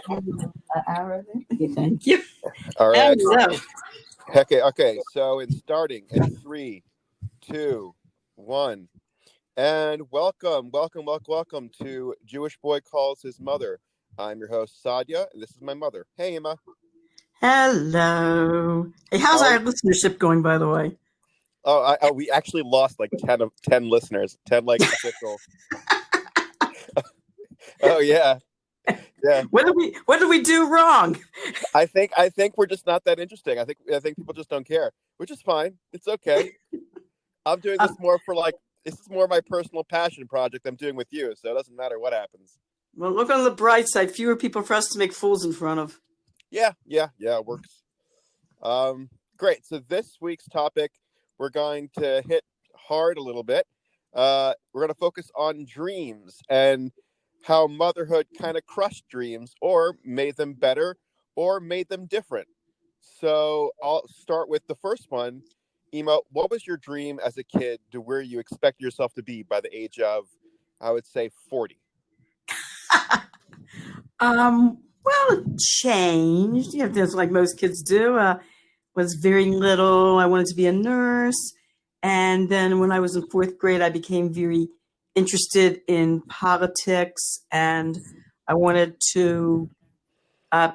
Hour there? Thank you. All right. Hello. Okay. So in 3, 2, 1. And welcome to Jewish Boy Calls His Mother. I'm your host, Sadia, and this is my mother. Hey, Emma. Hello. Hey, how's our listenership going, by the way? We actually lost like 10 listeners, 10 like official. Oh yeah. What did we do wrong? I think we're just not that interesting. I think people just don't care, which is fine. It's okay. I'm doing this more for this is more my personal passion project I'm doing with you, so it doesn't matter what happens. Well, look on the bright side. Fewer people for us to make fools in front of. Yeah, it works. Great. So this week's topic, we're going to hit hard a little bit. We're going to focus on dreams and how motherhood kind of crushed dreams or made them better or made them different. So I'll start with the first one. Emma, what was your dream as a kid to where you expect yourself to be by the age of, I would say, 40? Well, it changed. Just like most kids do. Was very little. I wanted to be a nurse. And then when I was in fourth grade, I became very interested in politics, and I wanted to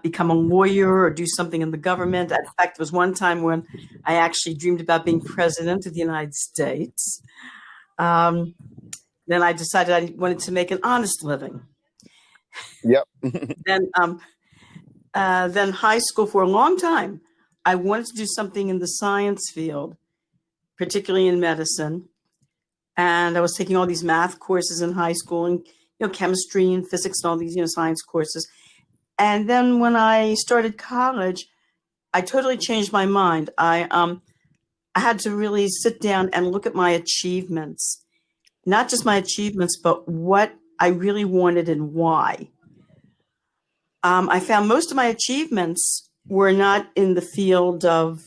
become a lawyer or do something in the government. In fact, there was one time when I actually dreamed about being president of the United States. Then I decided I wanted to make an honest living. Yep. Then high school, for a long time, I wanted to do something in the science field, particularly in medicine. And I was taking all these math courses in high school and, chemistry and physics and all these, science courses. And then when I started college, I totally changed my mind. I had to really sit down and look at my achievements, not just my achievements, but what I really wanted and why. I found most of my achievements were not in the field of,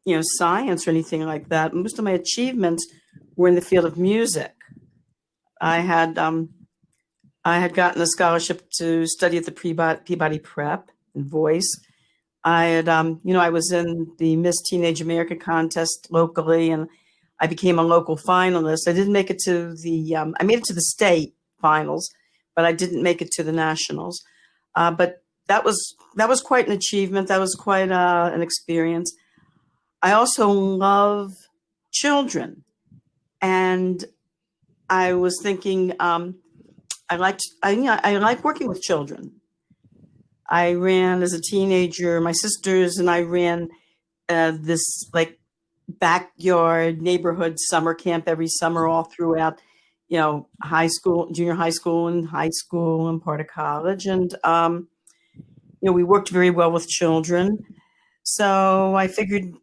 science or anything like that. Most of my achievements were in the field of music. I had gotten a scholarship to study at the Peabody Prep in voice. I had, I was in the Miss Teenage America contest locally, and I became a local finalist. I didn't make it to I made it to the state finals, but I didn't make it to the nationals. But that was quite an achievement. That was quite an experience. I also love children, and I was thinking I like working with children. I ran as a teenager. My sisters and I ran this backyard neighborhood summer camp every summer, all throughout, high school, junior high school, and part of college. And we worked very well with children. So I figured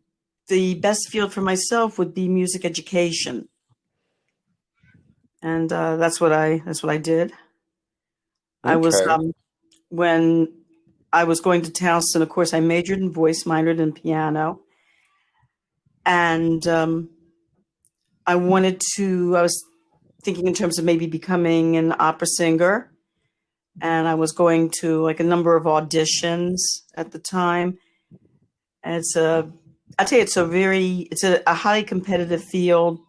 the best field for myself would be music education. And that's what I did. Okay. I was when I was going to Towson, of course, I majored in voice, minored in piano, and I was thinking in terms of maybe becoming an opera singer, and I was going to a number of auditions at the time. And it's a highly competitive field.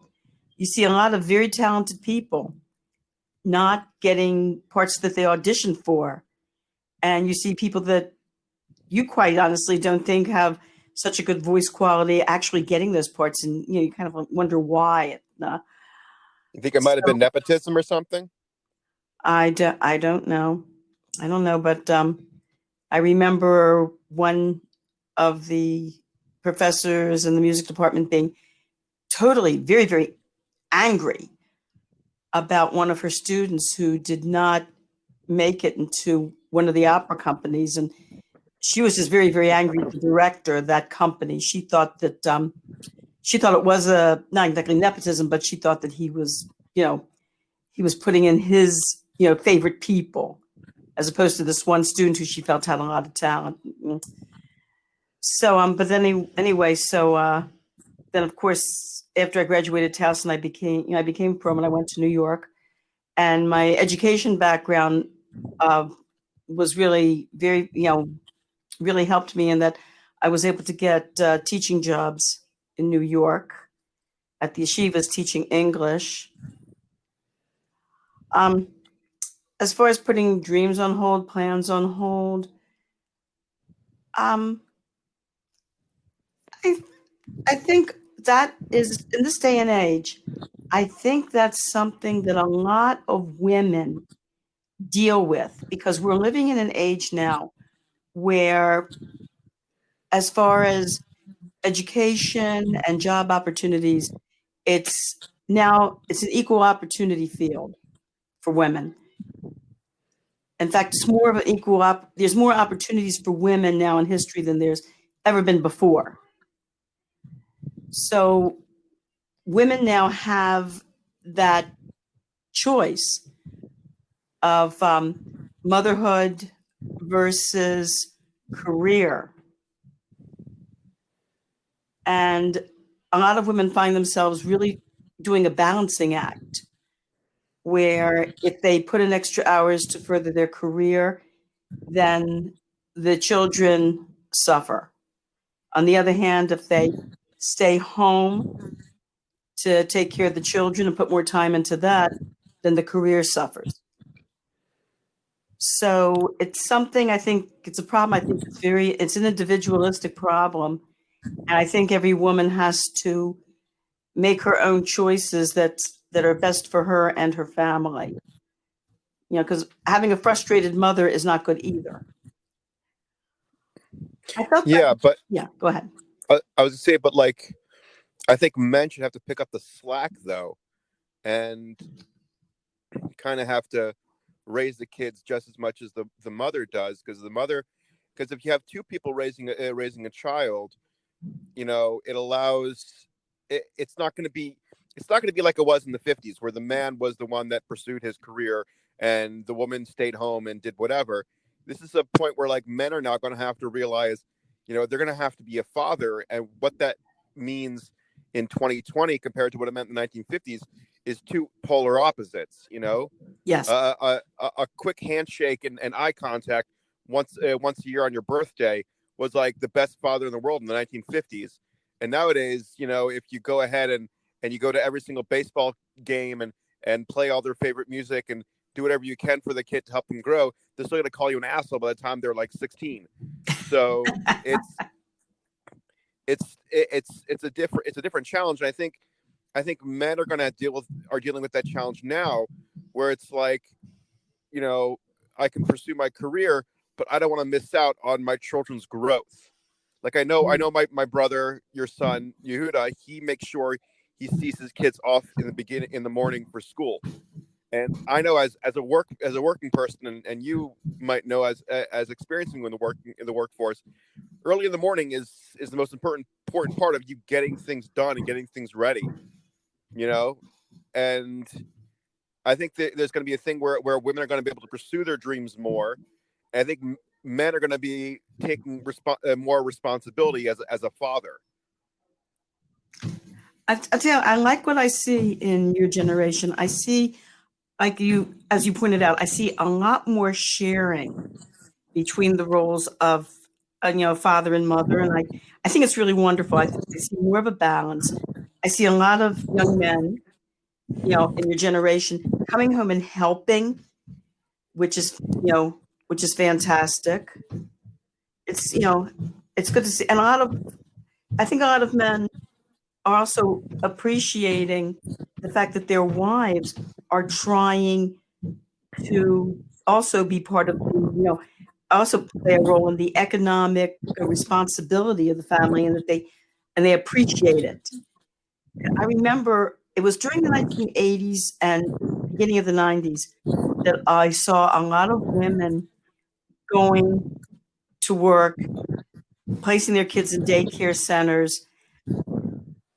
You see a lot of very talented people not getting parts that they auditioned for. And you see people that you quite honestly don't think have such a good voice quality actually getting those parts. And, you kind of wonder why. You think it might have been nepotism or something? I don't know. I don't know. But I remember one of the professors in the music department being totally very, very angry about one of her students who did not make it into one of the opera companies. And she was just very, very angry at the director of that company. She thought it was not exactly nepotism, but she thought that he was putting in his, favorite people, as opposed to this one student who she felt had a lot of talent. So, but then anyway, then of course, after I graduated Towson, I became prom, and I went to New York. And my education background was really very, really helped me in that I was able to get teaching jobs in New York at the yeshivas teaching English. As far as putting dreams on hold, plans on hold, I think that is, in this day and age, I think that's something that a lot of women deal with, because we're living in an age now where, as far as education and job opportunities, it's an equal opportunity field for women. In fact, it's more of an there's more opportunities for women now in history than there's ever been before. So women now have that choice of motherhood versus career. And a lot of women find themselves really doing a balancing act, where if they put in extra hours to further their career, then the children suffer. On the other hand, if they stay home to take care of the children and put more time into that, then the career suffers. So it's something, I think it's a problem. I think it's an individualistic problem. And I think every woman has to make her own choices that are best for her and her family. Because having a frustrated mother is not good either. Yeah, go ahead. I was gonna say, but like, I think men should have to pick up the slack though, and kind of have to raise the kids just as much as the mother does, because if you have two people raising a child, it allows it's not going to be like it was in the 50s, where the man was the one that pursued his career and the woman stayed home and did whatever. This is a point where like men are now going to have to realize, they're going to have to be a father, and what that means in 2020 compared to what it meant in the 1950s is two polar opposites. Yes. A quick handshake and eye contact once a year on your birthday was like the best father in the world in the 1950s. And nowadays, if you go ahead and you go to every single baseball game and play all their favorite music and do whatever you can for the kid to help them grow, they're still going to call you an asshole by the time they're like 16. So it's a different challenge. And I think men are dealing with that challenge now, where it's like, I can pursue my career, but I don't want to miss out on my children's growth. Like I know my brother, your son, Yehuda, he makes sure he sees his kids off in the morning for school. And I know as a working person, and you might know as experiencing in the workforce, early in the morning is the most important part of you getting things done and getting things ready. And I think that there's going to be a thing where women are going to be able to pursue their dreams more. And I think men are going to be taking more responsibility as a father. I tell you, I like what I see in your generation. I see, like you, as you pointed out, I see a lot more sharing between the roles of, father and mother. And I think it's really wonderful. I see more of a balance. I see a lot of young men, in your generation coming home and helping, which is fantastic. It's, it's good to see. And I think a lot of men are also appreciating the fact that their wives are trying to also be part of, also play a role in the economic responsibility of the family, and that they appreciate it. I remember it was during the 1980s and beginning of the 90s that I saw a lot of women going to work, placing their kids in daycare centers.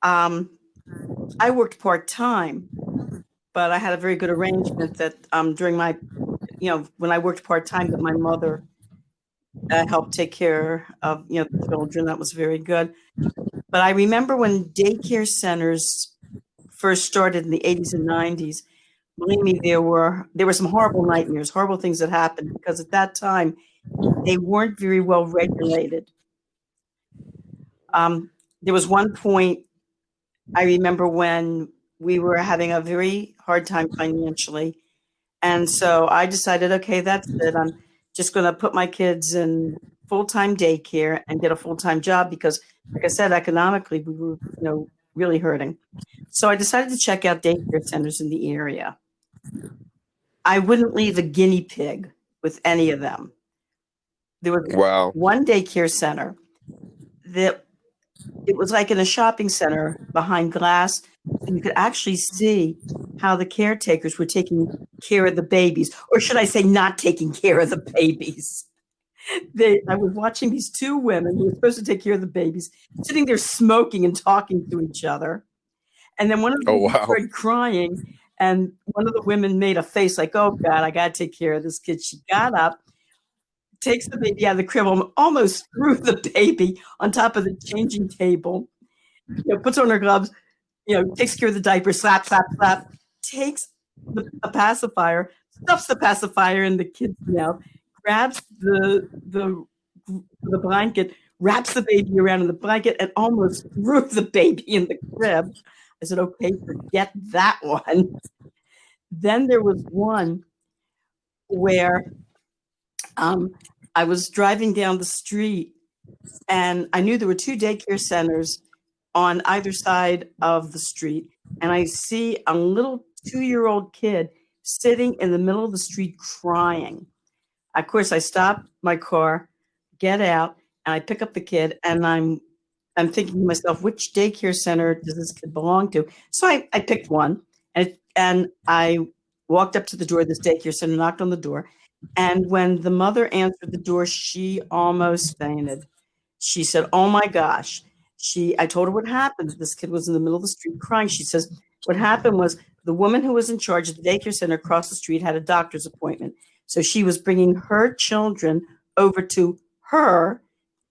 I worked part-time, but I had a very good arrangement that during my, when I worked part-time, that my mother helped take care of, the children. That was very good. But I remember when daycare centers first started in the 80s and 90s, believe me, there were some horrible nightmares, horrible things that happened because at that time they weren't very well regulated. There was one point I remember when we were having a very hard time financially, and so I decided, okay, that's it. I'm just going to put my kids in full-time daycare and get a full-time job because, like I said, economically we were, really hurting. So I decided to check out daycare centers in the area. I wouldn't leave a guinea pig with any of them. There was Wow. one daycare center that it was like in a shopping center behind glass. So you could actually see how the caretakers were taking care of the babies, or should I say, not taking care of the babies. I was watching these two women who were supposed to take care of the babies, sitting there smoking and talking to each other. And then one of Oh, them wow. started crying, and one of the women made a face like, "Oh God, I got to take care of this kid." She got up, takes the baby out of the crib, almost threw the baby on top of the changing table, puts on her gloves, takes care of the diaper, slap, slap, slap, takes a pacifier, stuffs the pacifier in the kid's mouth, grabs the blanket, wraps the baby around in the blanket, and almost threw the baby in the crib. I said, okay, forget that one. Then there was one where I was driving down the street and I knew there were two daycare centers on either side of the street. And I see a little 2-year-old kid sitting in the middle of the street crying. Of course, I stop my car, get out, and I pick up the kid, and I'm thinking to myself, which daycare center does this kid belong to? So I picked one, and I walked up to the door of this daycare center, knocked on the door, and when the mother answered the door, she almost fainted. She said, "Oh my gosh." I told her what happened. This kid was in the middle of the street crying. She says, what happened was the woman who was in charge of the daycare center across the street had a doctor's appointment. So she was bringing her children over to her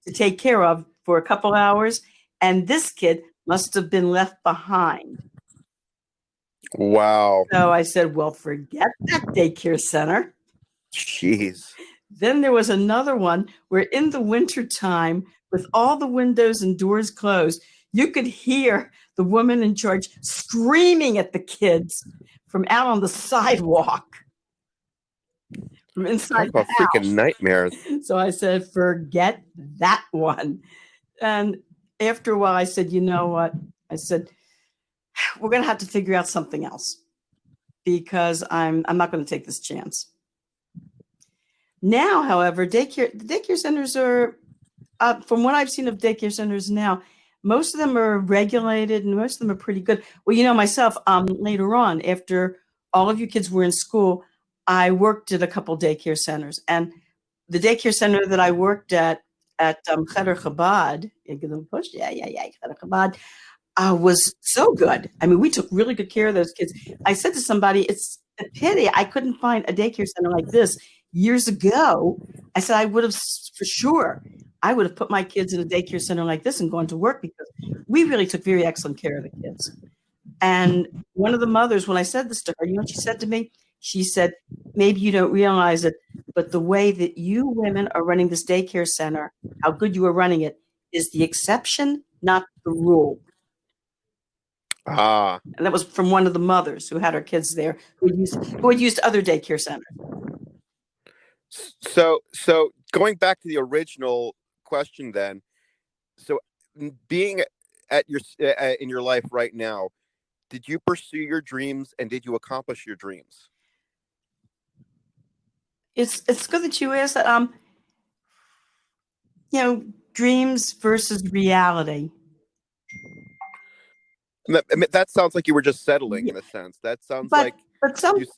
to take care of for a couple hours. And this kid must have been left behind. Wow. So I said, well, forget that daycare center. Jeez. Then there was another one where in the wintertime, with all the windows and doors closed, you could hear the woman in charge screaming at the kids from out on the sidewalk, from inside the house. Freaking nightmares. So I said, forget that one. And after a while, I said, you know what? I said, we're going to have to figure out something else because I'm not going to take this chance. Now, however, the daycare centers are, from what I've seen of daycare centers now, most of them are regulated and most of them are pretty good. Well, myself, later on, after all of you kids were in school, I worked at a couple daycare centers. And the daycare center that I worked at Cheder Chabad, Cheder Chabad, was so good. I mean, we took really good care of those kids. I said to somebody, it's a pity I couldn't find a daycare center like this years ago. I said, I would have, for sure, I would have put my kids in a daycare center like this and gone to work because we really took very excellent care of the kids. And one of the mothers, when I said this to her, you know what she said to me? She said, maybe you don't realize it, but the way that you women are running this daycare center, how good you are running it, is the exception, not the rule. Ah. And that was from one of the mothers who had her kids there, who had used other daycare centers. So going back to the original question then, so being at your in your life right now, did you pursue your dreams and did you accomplish your dreams? It's good that you asked that. Dreams versus reality. That sounds like you were just settling in a sense. That sounds like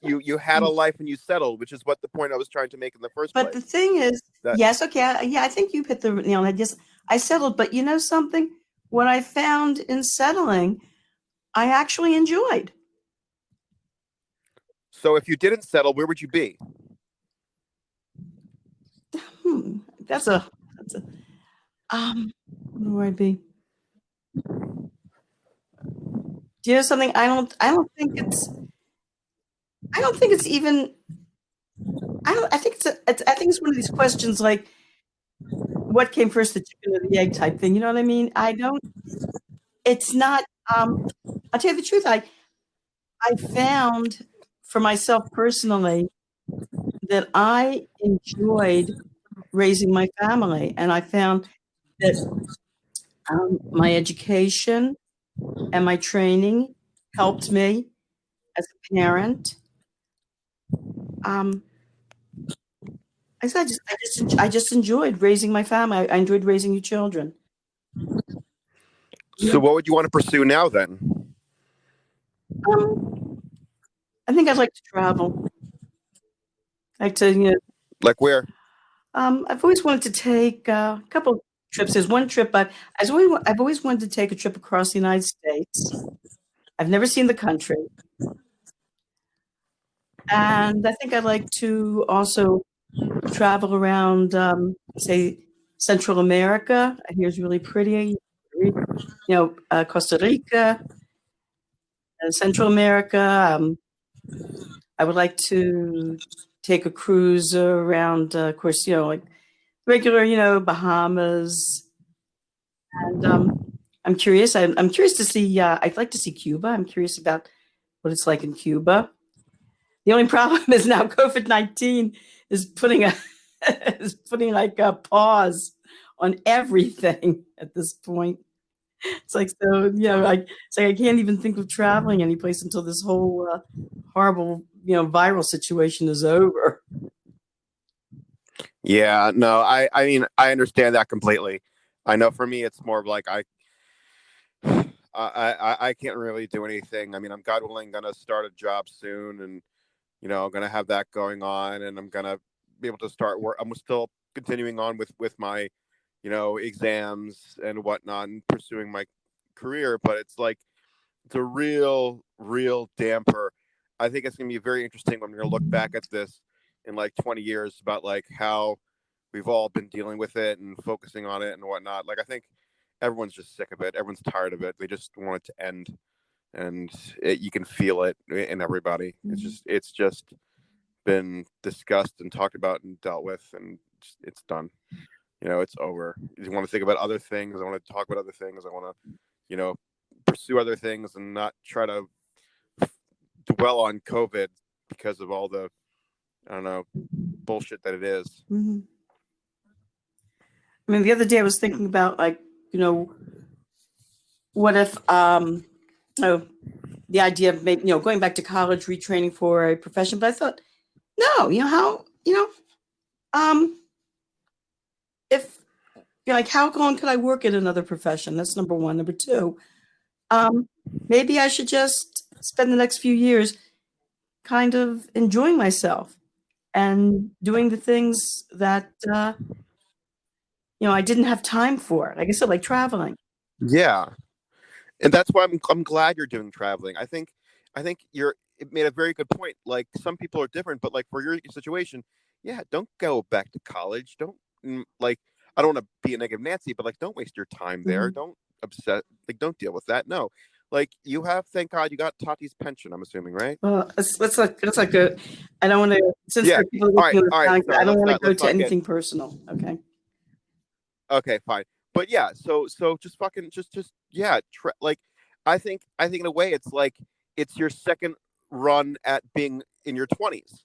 you had a life and you settled, which is what the point I was trying to make in the first place. But the thing is, yes, okay, yeah, I think you hit the nail on the head. Yes, I settled, but you know something? What I found in settling, I actually enjoyed. So if you didn't settle, where would you be? That's a where would I be? Do you know something? I don't think it's I don't think it's even. I think I think it's one of these questions like, what came first, the chicken or the egg type thing. You know what I mean? I don't. It's not. I'll tell you the truth. I found for myself personally that I enjoyed raising my family, and I found that my education and my training helped me as a parent. I said, I just enjoyed raising my family. I enjoyed raising you children. So what would you want to pursue now then? I think I'd like to travel. Like to, Like where? I've always wanted to take a couple trips. There's one trip I've always wanted to take a trip across the United States. I've never seen the country. And I think I'd like to also travel around, say, Central America. I hear it's really pretty. Costa Rica, Central America. I would like to take a cruise around, of course, like regular, Bahamas. And I'm curious. I'm curious to see. I'd like to see Cuba. I'm curious about what it's like in Cuba. The only problem is now COVID-19 is putting like a pause on everything at this point. It's like, so, it's like I can't even think of traveling anyplace until this whole horrible, viral situation is over. Yeah, no, I mean, I understand that completely. I know for me, it's more of like I can't really do anything. I mean, I'm God willing gonna start a job soon, and I'm gonna have that going on, and I'm gonna be able to start work. I'm still continuing on with my, exams and whatnot, and pursuing my career. But it's like it's a real damper. I think it's gonna be very interesting when we're gonna look back at this in like 20 years about like how we've all been dealing with it and focusing on it and whatnot. Like I think everyone's just sick of it. Everyone's tired of it. They just want it to end, and you can feel it in everybody. It's just been discussed and talked about and dealt with, and it's done. It's over. You want to think about other things. I want to talk about other things. I want to, pursue other things and not try to dwell on COVID because of all the, I don't know, bullshit that it is. Mm-hmm. I mean, the other day I was thinking about like, what if, the idea of maybe, going back to college, retraining for a profession. But I thought, no, if like, how long could I work in another profession? That's number one. Number two, maybe I should just spend the next few years kind of enjoying myself and doing the things that, I didn't have time for. Like I said, like traveling. Yeah. And that's why I'm glad you're doing traveling. I think it made a very good point. Like some people are different, but like for your situation, yeah, don't go back to college. Don't like, I don't want to be a negative Nancy, but like, don't waste your time there. Mm-hmm. Don't deal with that. No, like thank God you got Tati's pension. I'm assuming, right? Well, let's like a. I don't want to. Since Yeah. people All right. Sorry, I don't want to go let's to not anything personal. Okay. Okay, fine. But yeah, so just fucking just yeah, like I think in a way it's like it's your second run at being in your 20s,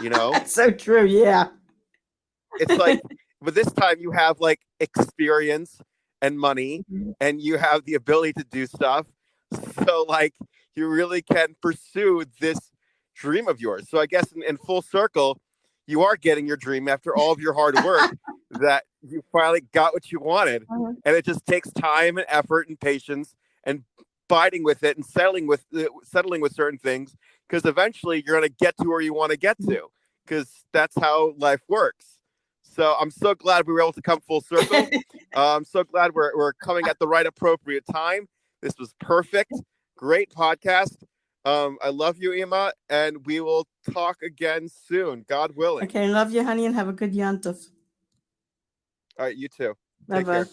That's so true. Yeah. It's like, but this time you have like experience and money, and you have the ability to do stuff. So like you really can pursue this dream of yours. So I guess in full circle, you are getting your dream after all of your hard work that you finally got what you wanted. And it just takes time and effort and patience and biding with it and settling with certain things, because eventually you're going to get to where you want to get to, because that's how life works. So I'm so glad we were able to come full circle. I'm so glad we're coming at the right appropriate time. This was perfect. Great podcast. I love you, Ima, and we will talk again soon, God willing. Okay, love you, honey, and have a good Yontif. All right, you too. Bye-bye. Take care.